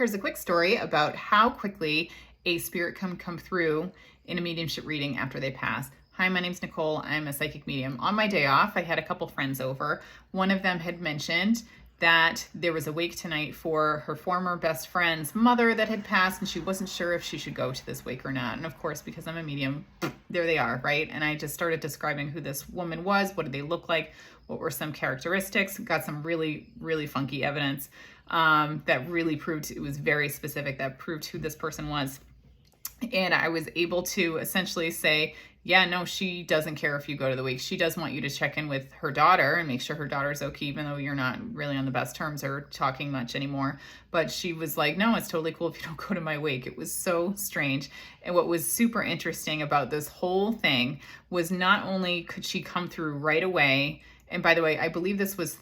Here's a quick story about how quickly a spirit can come through in a mediumship reading after they pass. Hi, my name's Nicole. I'm a psychic medium. On my day off, I had a couple friends over. One of them had mentioned that there was a wake tonight for her former best friend's mother that had passed, and she wasn't sure if she should go to this wake or not. And of course, because I'm a medium, there they are, right? And I just started describing who this woman was, what did they look like, what were some characteristics, got some really, really funky evidence that really proved, it was very specific, that proved who this person was. And I was able to essentially say, yeah, no, she doesn't care if you go to the wake. She does want you to check in with her daughter and make sure her daughter's okay, even though you're not really on the best terms or talking much anymore. But she was like, no, it's totally cool if you don't go to my wake. It was so strange. And what was super interesting about this whole thing was not only could she come through right away, and by the way, I believe this was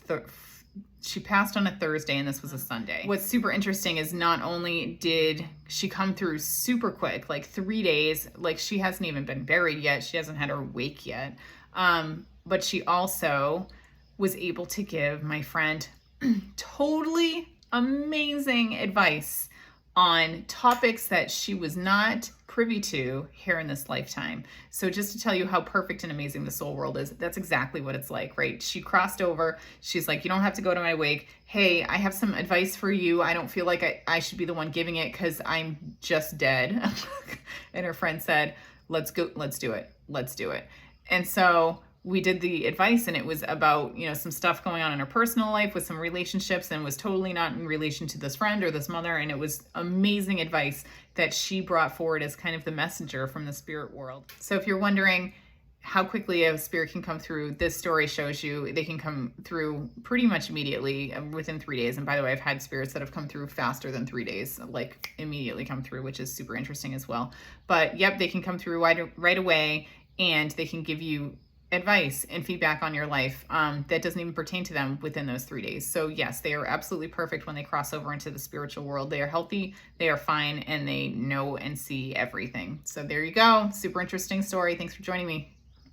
she passed on a Thursday and this was a Sunday. What's super interesting is not only did she come through super quick, like 3 days, like she hasn't even been buried yet. She hasn't had her wake yet. But she also was able to give my friend totally amazing advice on topics that she was not privy to here in this lifetime. So just to tell you how perfect and amazing the soul world is, that's exactly what it's like, right? She crossed over. She's like, you don't have to go to my wake. Hey, I have some advice for you. I don't feel like I should be the one giving it because I'm just dead. And her friend said, let's go, let's do it. Let's do it. And so we did the advice, and it was about, some stuff going on in her personal life with some relationships, and was totally not in relation to this friend or this mother. And it was amazing advice that she brought forward as kind of the messenger from the spirit world. So if you're wondering how quickly a spirit can come through, this story shows you they can come through pretty much immediately, within 3 days. And by the way, I've had spirits that have come through faster than 3 days, like immediately come through, which is super interesting as well. But yep, they can come through right away, and they can give you advice and feedback on your life that doesn't even pertain to them within those 3 days. So yes, they are absolutely perfect when they cross over into the spiritual world. They are healthy, they are fine, and they know and see everything. So there you go. Super interesting story. Thanks for joining me.